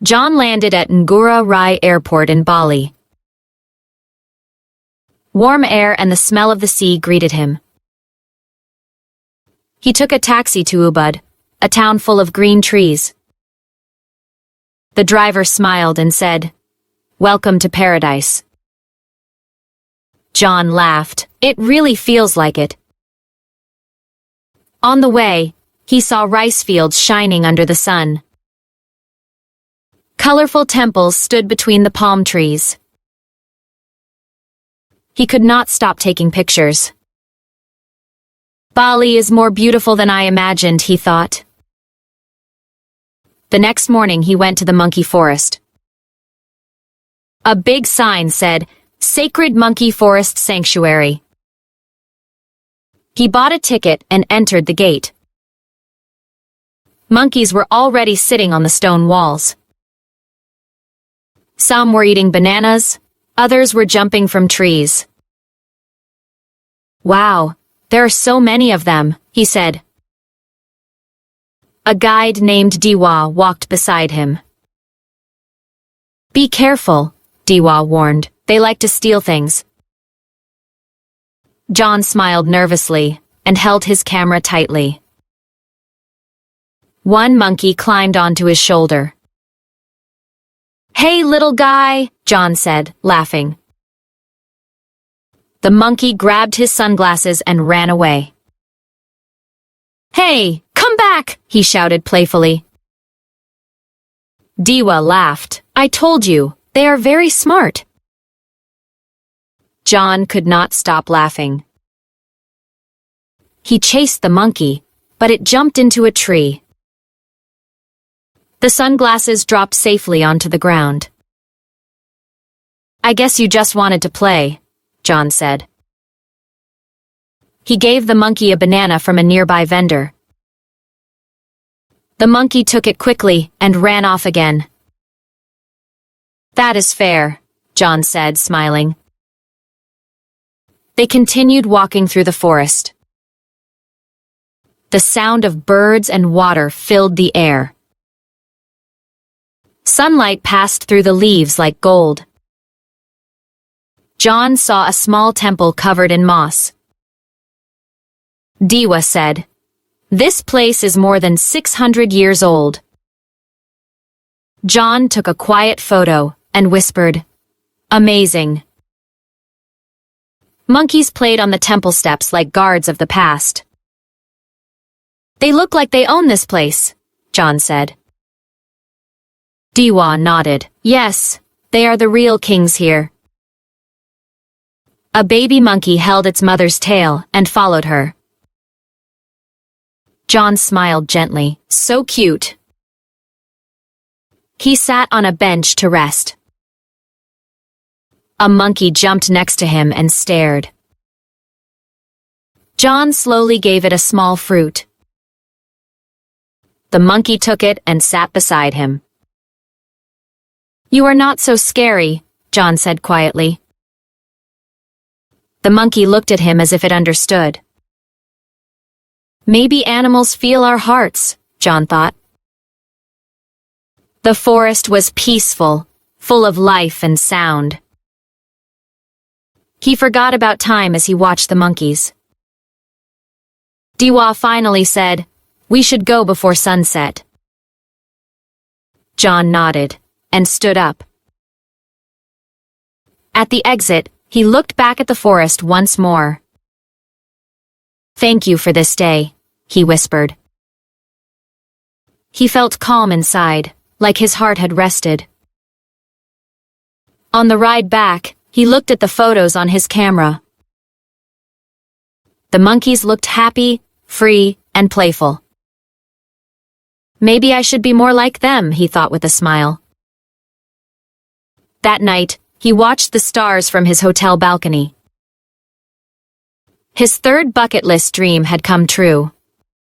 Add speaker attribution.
Speaker 1: John landed at Ngurah Rai Airport in Bali. Warm air and the smell of the sea greeted him. He took a taxi to Ubud, a town full of green trees. The driver smiled and said, "Welcome to paradise." John laughed. It really feels like it. On the way, he saw rice fields shining under the sun. Colorful temples stood between the palm trees. He could not stop taking pictures. Bali is more beautiful than I imagined, he thought. The next morning he went to the monkey forest. A big sign said, "Sacred Monkey Forest Sanctuary." He bought a ticket and entered the gate. Monkeys were already sitting on the stone walls. Some were eating bananas, others were jumping from trees. "Wow, there are so many of them," he said. A guide named Diwa walked beside him. "Be careful," Diwa warned. "They like to steal things." John smiled nervously and held his camera tightly. One monkey climbed onto his shoulder. "Hey, little guy," John said, laughing. The monkey grabbed his sunglasses and ran away. "Hey, come back," he shouted playfully. Diwa laughed. "I told you, they are very smart." John could not stop laughing. He chased the monkey, but it jumped into a tree. The sunglasses dropped safely onto the ground. "I guess you just wanted to play," John said. He gave the monkey a banana from a nearby vendor. The monkey took it quickly and ran off again. "That is fair," John said, smiling. They continued walking through the forest. The sound of birds and water filled the air. Sunlight passed through the leaves like gold. John saw a small temple covered in moss. Diwa said, "This place is more than 600 years old." John took a quiet photo and whispered, "Amazing." Monkeys played on the temple steps like guards of the past. "They look like they own this place," John said. Diwa nodded. "Yes, they are the real kings here." A baby monkey held its mother's tail and followed her. John smiled gently. "So cute." He sat on a bench to rest. A monkey jumped next to him and stared. John slowly gave it a small fruit. The monkey took it and sat beside him. "You are not so scary," John said quietly. The monkey looked at him as if it understood. Maybe animals feel our hearts, John thought. The forest was peaceful, full of life and sound. He forgot about time as he watched the monkeys. Diwa finally said, "We should go before sunset." John nodded and stood up. At the exit, he looked back at the forest once more. "Thank you for this day," he whispered. He felt calm inside, like his heart had rested. On the ride back, he looked at the photos on his camera. The monkeys looked happy, free, and playful. Maybe I should be more like them, he thought with a smile. That night, he watched the stars from his hotel balcony. His third bucket list dream had come true.